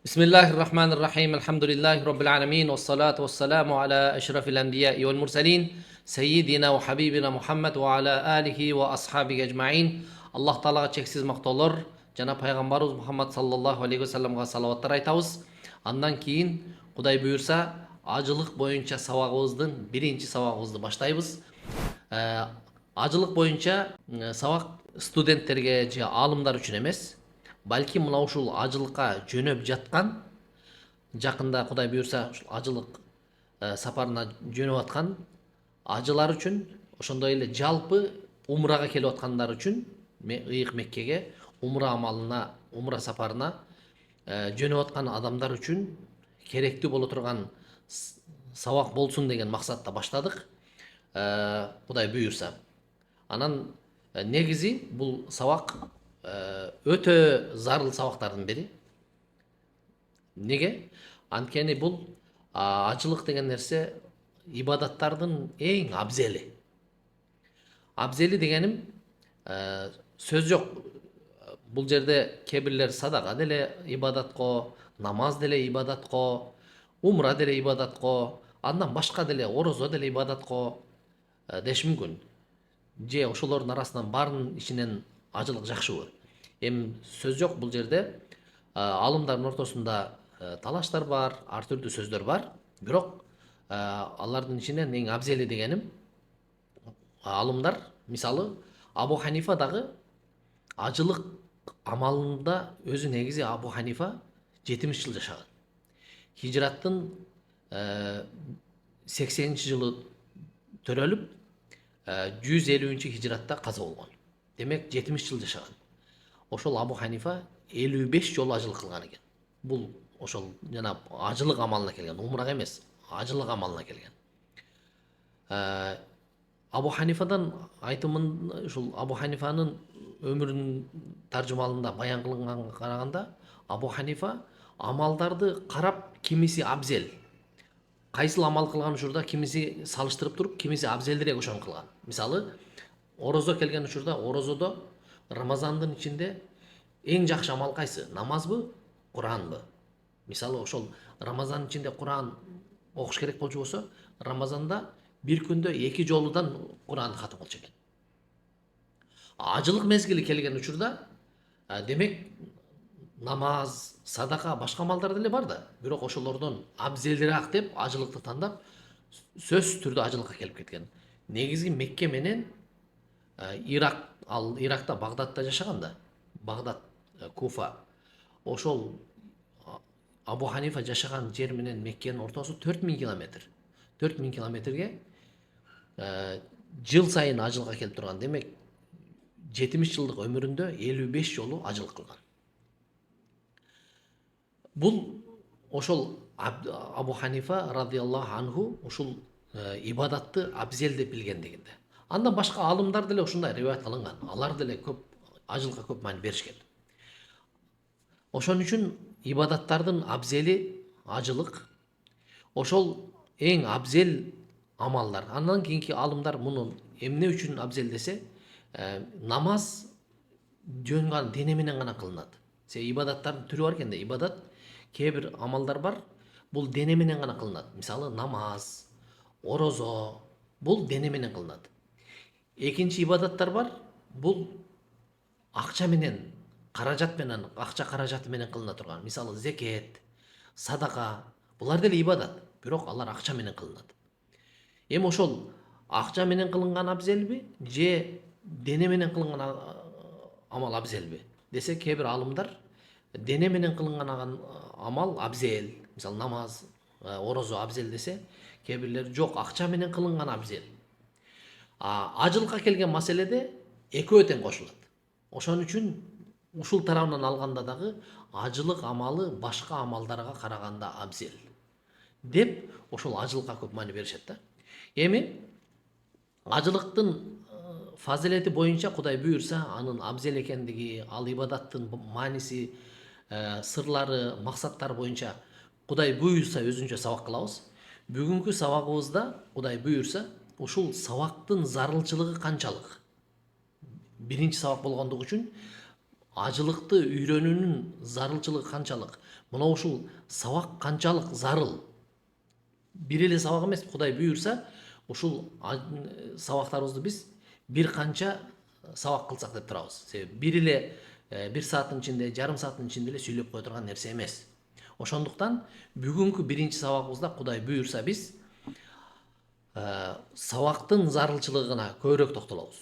Bismillahirrahmanirrahim. Elhamdülillahi Rabbil alemin. Ve salatu ve selamu ala eşrefil enbiya'i vel murselin. Seyyidina ve habibina Muhammed ve ala alihi ve ashabi ecma'in. Allah Ta'alaga çeksiz maqtolor. Jana Peygamberimiz Muhammed sallallahu aleyhi ve sellem'ga salavatlar aytабыз. Andan keyin Құдай buyursa acılık boyunca sabagыбыздын birinci sabagыбызды баштайбыз. Acılık boyunca sabak stуденттерге же алымдар үчүн эмес, балки мына ушул ажылыкка жөнөп жаткан, жакында Кудай буюрса ушул ажылык сапарына жөнөп аткан ажылар үчүн, ошондой эле жалпы умрага келип аткандар үчүн, ыйык Меккеге умра амалына, умра сапарына жөнөп аткан адамдар үчүн керектүү боло турган сабак болсун деген максатта баштадык. Кудай буюрса. Анан негизи бул сабак өтө зарыл сабактардын бири. Неге? Анткени бул ажылык деген нерсе ибадаттардын эң абзели. Абзели дегеним сөз жок. Бул жерде кээ-бирлер садака деле ибадатко, намаз деле ибадатко, умра деле ибадатко, андан башка деле орозо деле ибадатко деш мүмкүн. Же ошолордун арасынан баарынын ичинен ажылык жакшыбы? Эми сөз жок, бул жерде алымдардын ортосунда талаштар бар, ар түрдүү сөздөр бар. Бирок алардын ичинен эң абзели дегеним алымдар, мисалы Абу Ханифа дагы ажылык амалында өзү негизи Абу Ханифа 70 жыл жашаган. Хижраттын 80-жылы төрөлүп 150 хижратта каза болгон. Демек 70 жыл жашаган. Ошол Абу Ханифа 55 жолу ажылык кылган экен. Бул ошол жана ажылык амалына келген, умрага эмес, ажылык амалына келген. Абу Ханифадан айтымын, ушул Абу Ханифанын өмүрүнүн таржымалында баян кылынганга караганда, Абу Ханифа амалдарды карап, кимиси абзел, кайсыл амал кылган учурда кимиси салыштырып туруп, кимиси абзелдирээк ошону кылган. Мисалы, орозо келген учурда орозодо Рамазандын ичинде эң жакшы амал кайсы? Намазбы, Куранбы? Мисалы, ошол Рамазандын ичинде Куран окуш керек болчу болсо, Рамазанда бир күндө 2 жолудан Куранды катым кылчу экен. Ажылык мезгили келген учурда, демек намаз, садака, башка амалдар деле бар да. Бирок ошолордон абзелирээк деп ажылыкты тандап, сөзсүз түрдө ажылыкка келип кеткен. Негизи Мекке менен Ирак, ал Иракта, Багдадта жашаган да. Багдад, Куфа. Ошол Абу Ханифа жашаган жер менен Меккенин ортосу 4000 километр. 4000 километрге жыл сайын ажылыкка келип турган. Демек 70 жылдык өмүрүндө 55 жолу ажылык кылган. Бул ошол Абу Ханифа радиаллаху анху ушул ибадатты абзел деп билгендигинде. Андан башка алымдар деле ушундай риваят кылынган. Алар деле көп ажылыкка көп маани беришкен. Ошон үчүн ибадаттардын абзели ажылык. Ошол эң абзел амалдар. Андан кийинки алымдар муну эмне үчүн абзел десе, намаз жөн гана дене менен гана кылынат. Ибадаттардын түрү бар экен да, ибадат кээ бир амалдар бар, бул дене менен гана кылынат. Мисалы, намаз, орозо, бул дене менен кылынат. Экинчи ибадаттар бар, бул акча менен, каражат менен, акча каражаты менен кылына турган. Мисалы, зекет, садака, булар деле ибадат, бирок алар акча менен кылынат. Эми ошол акча менен кылынган абзелби же дене менен кылынган амал абзелби десе, кээ бир алымдар дене менен кылынган амал абзел, мисалы намаз, орозо абзел десе, кээ бирлер жок, акча менен кылынган абзел. Ажылыкка келген маселеде экөө тең кошулат. Ошон үчүн ушул тарабынан алганда дагы ажылык амалы башка амалдарга караганда абзел деп ошол ажылыкка көп маани беришет да. Эми ажылыктын фазилети боюнча Кудай буюрса, анын абзел экендиги, ал ибадаттын мааниси, сырлары, максаттары боюнча Кудай буюрса өзүнчө сабак кылабыз. Бүгүнкү сабагыбызда Кудай буюрса, ушул сабактын зарылчылыгы канчалык? Биринчи сабак болгондугу үчүн ажылыкты үйрөнүүнүн зарылчылыгы канчалык, мына ушул сабак канчалык зарыл. Бир эле сабак эмес, Кудай буйрса, ушул сабактарыбызды биз бир канча сабак кылсак деп турабыз. Себеби бир эле бир сааттын ичинде, жарым сааттын ичинде эле сүйлөп кое турган нерсе эмес. Ошондуктан бүгүнкү биринчи сабагыбызда Кудай буйрса биз сабактын зарылчылыгына көбүрөөк токтолобуз.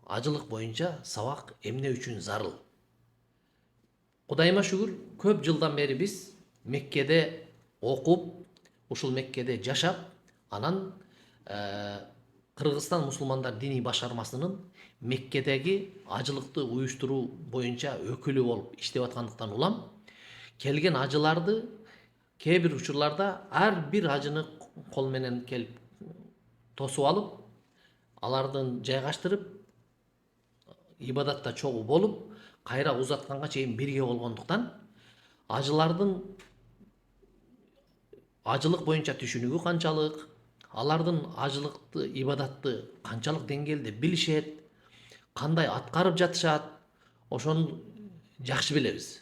Ажылык боюнча сабак эмне үчүн зарыл? Кудайыма шүгүр, көп жылдан бери биз Меккеде окуп, ушул Меккеде жашап, анан Кыргызстан мусулмандар диний башкармасынын Меккедеги ажылыкты уюштуруу боюнча өкүлү болуп иштеп аткандыктан улам, келген ажыларды кээ бир учурларда ар бир ажыны кол менен келип тосуп алып, алардын жайгаштырып, ибадатта чогуу болуп, кайра узатканга чейин бирге болгондуктан ажылардын ажылык боюнча түшүнүгү канчалык, алардын ажылыкты, ибадатты канчалык деңгээлде билишет, кандай аткарып жатышат, ошону жакшы билебиз.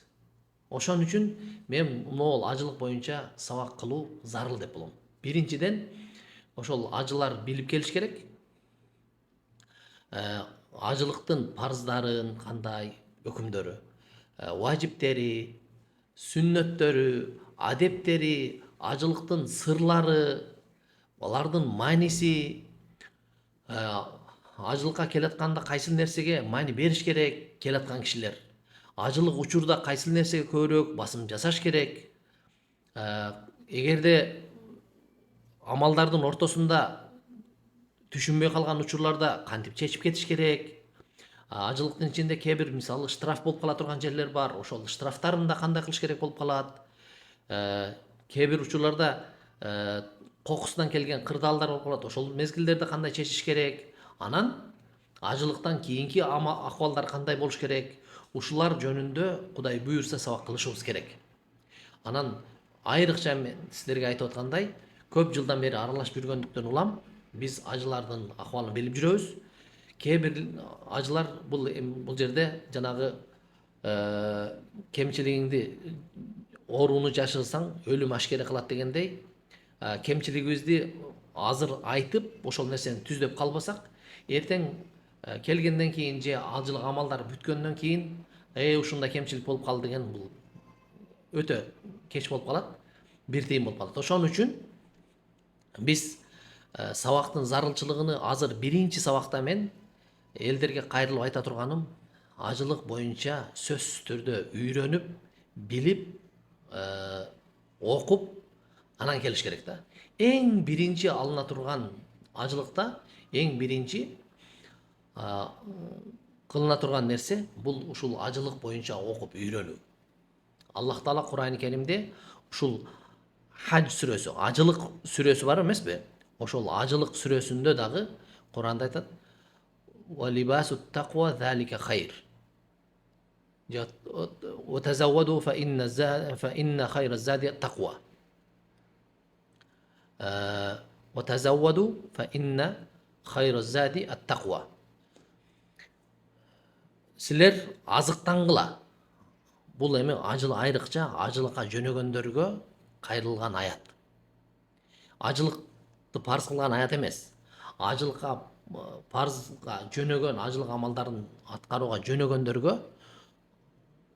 Ошон үчүн мен могул ажылык боюнча сабак кылуу зарыл деп билем. Биринчиден, ошол ажылар билип келиш керек. Ажылыктын парыздарын кандай, өкүмдөрү, важиптери, сүннөттөрү, адептери, ажылыктын сырлары, алардын мааниси, ажылыкка келатканда кайсыл нерсеге маани бериш керек келаткан кишилер, ажылык учурда кайсыл нерсеге көбүрөөк басым жасаш керек, эгерде амалдардын ортосунда түшүнбөй калган учурларда кантип чечип кетиш керек, ажылыктын ичинде кээ бир мисалы штраф болуп кала турган жерлер бар, ошол штрафтарын да кандай кылыш керек болуп калат, кээ бир учурларда кокусунан келген кырдаалдар болуп калат, ошол мезгилдерде кандай чечиш керек, анан ажылыктан кийинки акыбалдар кандай болуш керек, ушулар жөнүндө Кудай буйрса сабак кылышыбыз керек. Анан айрыкча мен силерге айтып аткандай, көп жылдан бери аралашып жүргөндүктөн улам биз ажылардын акыбалын билип жүрөбүз. Кээ бир ажылар бул жерде жанагы кемчилигиңди, ооруну жашырсаң өлүм ашкере кылат дегендей, кемчилигибизди азыр айтып, ошол нерсени түздөп калбасак, эртең келгенден кийин же ажылык амалдар бүткөндөн кийин ушундай кемчилик болуп калды деген бул өтө кеч болуп калат, бир тыйын болуп калат. Ошон үчүн биз сабактын зарылчылыгыны азыр биринчи сабакта мен элдерге кайрылып айта турганым, ажылык боюнча сөзсүз түрдө үйрөнүп, билип, окуп, анан келиш керек да. Эң биринчи алына турган ажылыкта, эң биринчи кылына турган нерсе бул ушул ажылык боюнча окуп үйрөнүү. Аллах Таала Кур'ан-ы Керимде ушул Хадж сүрөсү, ажылык сүрөсү бар эмеспи? Ошол ажылык сүрөсүндө дагы Кур'анда айтат: "Ва либасут тaqwa залика хайр". "Ва тазавваду фа инна хайра зади тaqwa". "Ва тазавваду фа инна хайра зади ат-тaqwa". Силер азыктангыла. Бул эми айрыкча ажылыкка жөнөгөндөргө кайрылган аят. Ажылыкты парыз кылган аят эмес. Ажылыкка парызга жөнөгөн, ажылык амалдарын аткарууга жөнөгөндөргө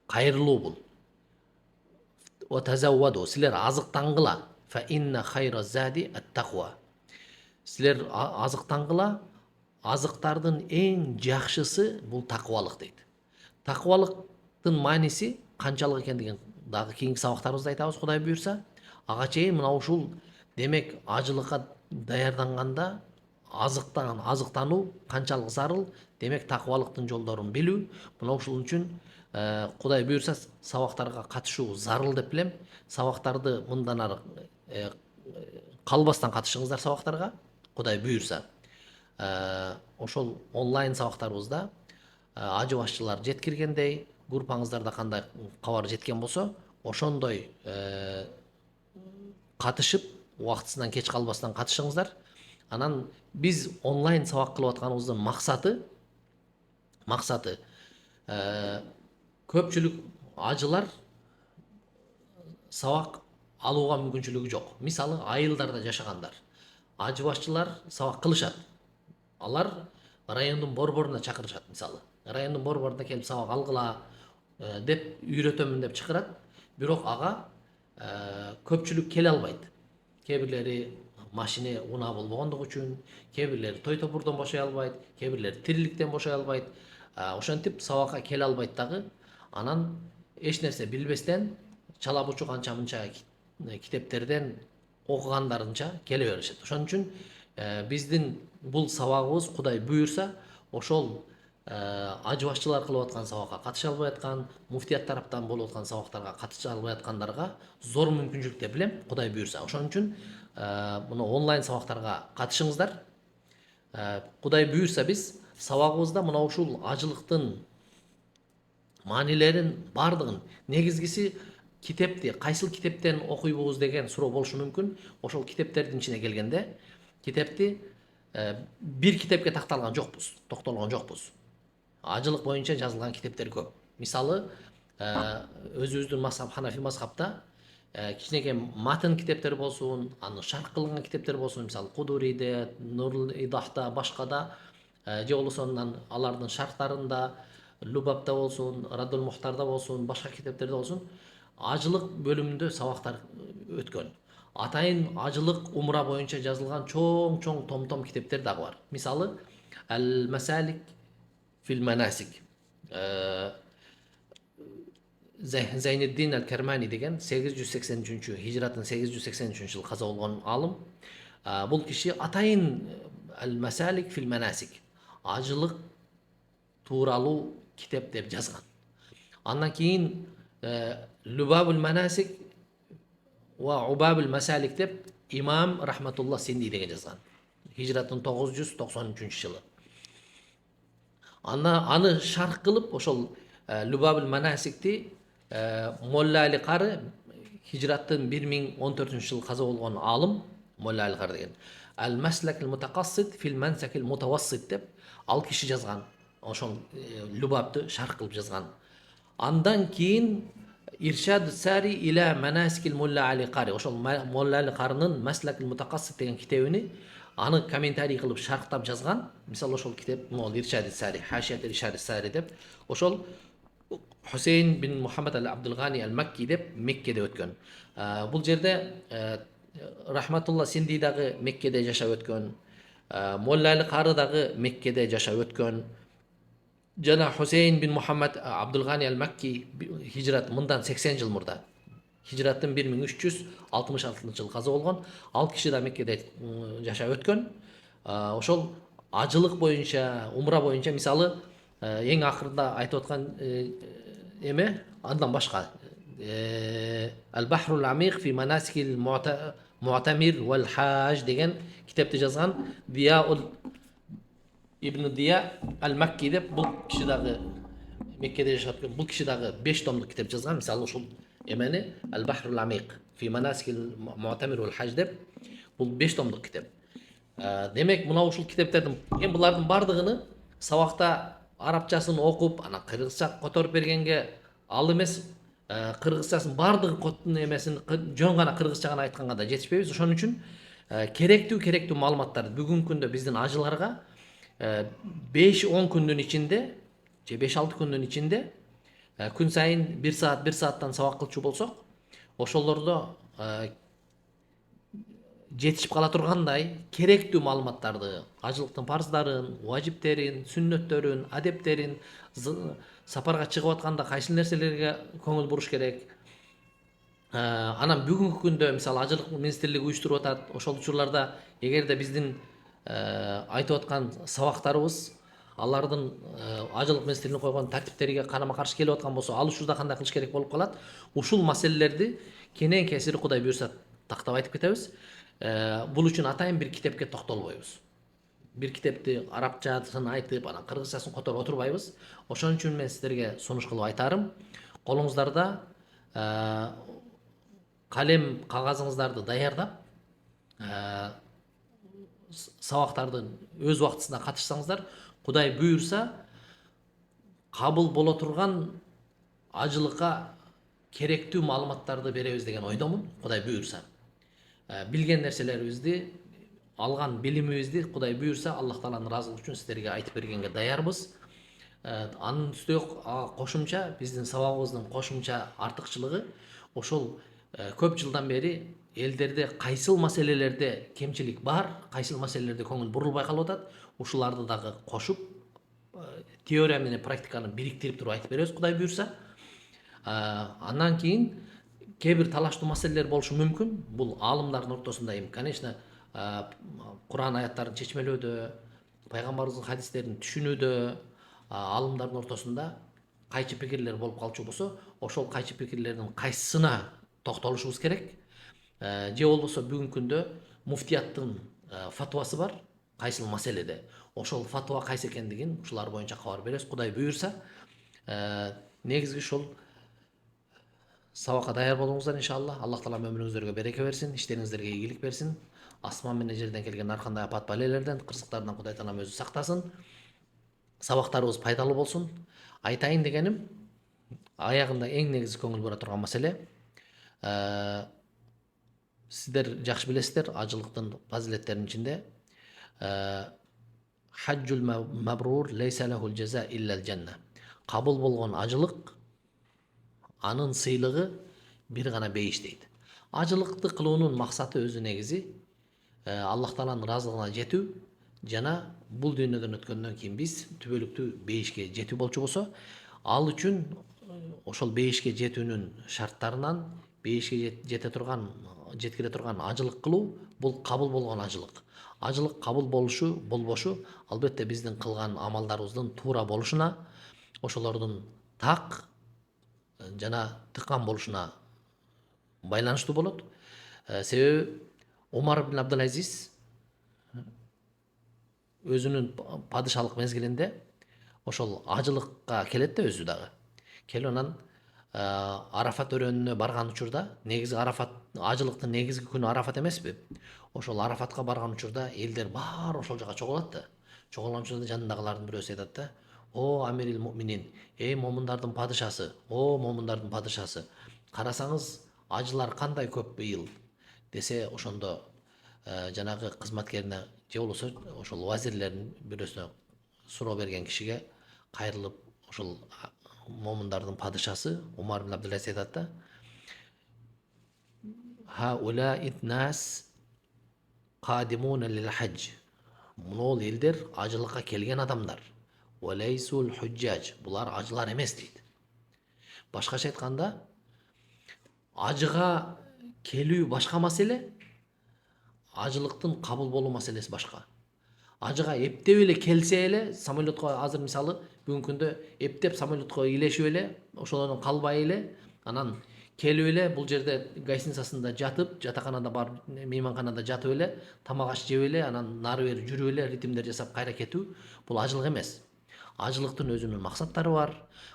кайрылуу бул. "Ва тазавваду", силер азыктангыла. "Фа инна хайра зади ат-тaqwa". Силер азыктангыла, азыктардын эң жакшысы бул такыбалык дейт. Такыбалыктын мааниси канчалык экендигин дагы кийинки сабактарыбызда айтабыз, Кудай буйрса. Ага чейин мына ушул демек ажылыкка даярданганда азыктануу канчалык зарыл, демек такыбалыктын жолдорун билүү. Мына ушул үчүн Кудай буйрса сабактарга катышуу зарыл деп билем. Сабактарды мындан ары калбастан катышыңыздар сабактарга, Кудай буйрса. Ошол онлайн сабактарыбызда ажы башчылар жеткиргендей, группаңыздарда кандай кабар жеткен болсо, ошондой катышып, убактысынан кеч калбастан катышыңыздар. Анан биз онлайн сабак кылып атканыбыздын максаты көпчүлүк ажылар сабак алууга мүмкүнчүлүгү жок. Мисалы айылдарда жашагандар, ажы башчылар сабак кылышат. Алар райондун борборуна чакырышат. Мисалы райондун борборуна келип сабак алгыла деп үйрөтөмүн деп чакырат. Бирок ага көпчүлүк келе албайт. Кээ бирлери машине унаа болбогондугу үчүн, кээ бирлери той топурдон бошой албайт, кээ бирлери тириликтен бошой албайт. Ошентип сабакка келе албайт дагы. Анан эч нерсе билбестен чала бучу канча мынча китептерден окугандарынча келе беришет. Ошон үчүн биздин бул сабагыбыз Кудай буйрса ошол ажы башчылар кылып аткан сабакка катыша албай аткан, муфтият тараптан болуп аткан сабактарга катыша албай аткандарга зор мүмкүнчүлүктөр билем, Кудай буйрса. Ошон үчүн мына онлайн сабактарга катышыңыздар. Кудай буйрса биз сабагыбызда мына ушул ажылыктын маанилерин бардыгын, негизгиси китепти кайсыл китептен окуйбуз деген суроо болушу мүмкүн. Ошол китептердин ичине келгенде китепти бир китепке такталган жокпуз, токтолгон жокпуз. Ажылык боюнча жазылган китептер көп. Мисалы өзүбүздүн мазхаб Ханафи мазхабта кичинекей матын китептер болсун, аны шарх кылган китептер болсун, мисалы Кудуриде, Нурул Идахта, башкада же болбосо алардын шархтарында, Любабта болсун, Радул Мухтарда болсун, башка китептерде болсун, ажылык бөлүмүндө сабактар өткөн. Атайын ажылык умра боюнча жазылган чоң том китептер дагы бар. Мисалы Ал-Масалик фил Манасик, Зайниддин Ал-Кармани деген 883 хижратын 883 жыл каза болгон алым. Бул киши атайын Ал-Масалик фил Манасик, ажылык тууралуу китеп деп жазган. Андан кийин Любабул Манасик ва Убабул Масалик деп имам Рахматулла Синди деген жазган. Хижратын 993 жылы. Аны шарх кылып ошол Любабул Манасикти Молла Али Кары хижраттын 1014 жылы каза болгон алым, Молла Али Кары деген. Ал-Маслак ал-Мутакассид фил Мансак ал-Мутавассит деп ал киши жазган. Ошол Любабты шарх кылып жазган. Андан кийин Иршад Сари иля Манасик Молла Али Кары, ошол Молла Али Карынын Маслак ал-Мутакассид деген китебини аны комментарий кылып шархтап жазган. Мисалы ошол китеп могул Иршад Сари, Хашият Иршад Сари деп ошол Хусейн бин Мухаммад ал-Абдулгани ал-Макки деп Меккеде өткөн. Бул жерде Рахматулла Синди дагы Меккеде жашап өткөн. Молла Али Кары дагы Меккеде жашап өткөн. Жана Хусейн бин Мухаммад Абдулгани ал-Макки хижрат мындан 80 жыл мурда. Хижраттын 1366 жыл каза болгон. Ал киши да Меккеде жашап өткөн. Ошол ажылык боюнча, умра боюнча мисалы эң акырында айтып аткан эме андан башка Ал-Бахрул Амиq fi Manasikil Mu'tamir wal Haj деген китепти жазган Дияул Ибн Дия Ал-Макки деп бул киши дагы Меккеде жашап өткөн. Бул киши дагы 5 томдук китеп жазган. Мисалы ушул эмени Al-Bahrul Amiq fi Manasikil Mu'tamir wal Haj деп бул 5 томдук китеп. Демек мына ушул китептердин булардын бардыгыны сабакта арабчасын окуп, ана кыргызча которуп бергенге ал эмес, кыргызчасын бардыгы коттун эмесин жөн гана кыргызча гана айтканга да жетишпейбиз. Ошон үчүн керектүү маалыматтарды бүгүнкү күндө биздин ажыларга 5-10 күндүн ичинде же 5-6 күндүн ичинде күн сайын 1 сааттан сабак кылчу болсок, ошолордо жетишип кала тургандай керектүү маалыматтарды, ажылыктын парздарын, важиптерин, сүннөттөрүн, адептерин, сапарга чыгып атканда кайсы нерселерге көңүл буруш керек. Анан бүгүнкү күндө мисалы ажылык министрлиги уюштуруп атат. Ошол учурларда эгерде биздин айтып аткан сабактарыбыз алардын ажылык министрлигинин койгон тартиптериге карама-каршы келип аткан болсо, ал учурда кандай кылыш керек болуп калат? Ушул маселелерди кенен кесири Кудай буйрса тактап айтып кетебиз. Бул үчүн атайын бир китепке токтолбойбуз. Бир китепти арабчасын айтып, анан кыргызчасын которуп отурбайбыз. Ошон үчүн мен сиздерге сунуш кылып айтарым, колуңуздарда калем кагазыңыздарды даярдап, сабактардын өз убактысында катышсаңыздар, Кудай буйрса кабыл боло турган ажылыкка керектүү маалыматтарды беребиз деген ойдомун, Кудай буйрса. Билген нерселерибизди, алган билимибизди Кудай буйрса Аллах Тааланын ыраазылыгы үчүн силерге айтып бергенге даярбыз. Анын үстүнө кошумча биздин сабагыбыздын кошумча артыкчылыгы ошол көп жылдан бери элдерде кайсыл маселелерде кемчилик бар, кайсыл маселелерде көңүл бурулбай калып атат, ушуларды дагы кошуп теория менен практиканы бириктирип туруп айтып беребиз Кудай буйрса. Андан кийин кээ бир талаштуу маселелер болушу мүмкүн. Бул аалымдардын ортосунда конечно, Куран аяттарын чечмелөөдө, пайгамбарыбыздын хадистерин түшүнүүдө аалымдардын ортосунда кайчы пикирлер болуп калчу болсо, ошол кайчы пикирлердин кайсысына токтолушубуз керек. Же болбосо бүгүнкү күндө муфтияттын фатвасы бар кайсыл маселеде. Ошол фатва кайсы экендигин ушулар боюнча кабар беребиз Кудай буйрса. Негизги ушул сабакка даяр болуңуздар иншалла. Аллах Таалам өмүрүңүздөргө береке берсин, иштериңиздерге ийгилик берсин. Асман менен жерден келген ар кандай апат балелерден, кырсыктардан Кудай Таалам өзү сактасын. Сабактарыбыз пайдалуу болсун. Айтайын дегеним, аягында эң негизги көңүл бура турган маселе, сиздер жакшы билесиздер, ажылыктын фазилеттеринин ичинде хаджул мабрур лейса лахул жаза иллал жанна. Кабыл болгон ажылык, анын сыйлыгы бир гана бейиш дейт. Ажылыкты кылуунун максаты өзү негизи Аллах Тааланын ыраазылыгына жетүү жана бул дүйнөдөн өткөндөн кийин биз түбөлүктүү бейишке жетүү болчу болсо, ал үчүн ошол бейишке жетүүнүн шарттарынан бейишке жеткире турган ажылык кылуу бул кабыл болгон ажылык. Ажылык кабыл болушу, болбошу албетте биздин кылган амалдарыбыздын туура болушуна, ошолордун так жана тыккан болушуна байланыштуу болот. Себеби Умар ибн Абдул-Азиз өзүнүн падышалык мезгилинде ошол ажылыкка келет да өзү дагы. Келип анан Арафат өрөөнүнө барган учурда, негизи ажылыктын негизги күнү Арафат эмеспи? Ошол Арафатка барган учурда элдер баары ошол жака чогулат да. Чогулган учурда жанындагылардын бирөөсү айтат да: "О Амирил Муминин, эй момундардын падышасы, о момундардын падышасы, карасаңыз ажылар кандай көп быйыл" десе, ошондо жанагы кызматкерине же болбосо ошол вазирлердин бирөөсүнө суроо берген кишиге кайрылып, ошол момундардын падышасы Умар ибн Абдул-Азиз айтат да: "Ха ула итнас кадимуна лил хадж". Могул элдер ажылыкка келген адамдар. Валейсул худжаж. Булар ажылар эмес дейт. Башкача айтканда, ажыга келүү башка маселе, ажылыктын кабыл болуу маселеси башка. Ажыга эптеп эле келсе эле, самолетко азыр мисалы бүгүнкү күндө эптеп самолетко илешип эле, ошолордон калбай эле, анан келип эле бул жерде гостиницасында жатып, жатаканада барып, мейманканада жатып эле, тамак аш жеп эле, анан нары бери жүрүп эле ритмдер жасап кайра кетүү, бул ажылык эмес. Ажылыктын өзүнүн максаттары бар,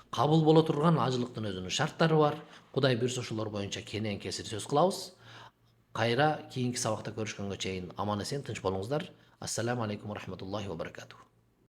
кабыл боло турган ажылыктын өзүнүн шарттары бар. Кудай буйрса ошолор боюнча кенен кесир сөз кылабыз. Кайра кийинки сабакта көрүшкөнгө чейин аман эсен тынч болуңуздар. Ассаламу алейкум ва рахматуллахи ва баракатух.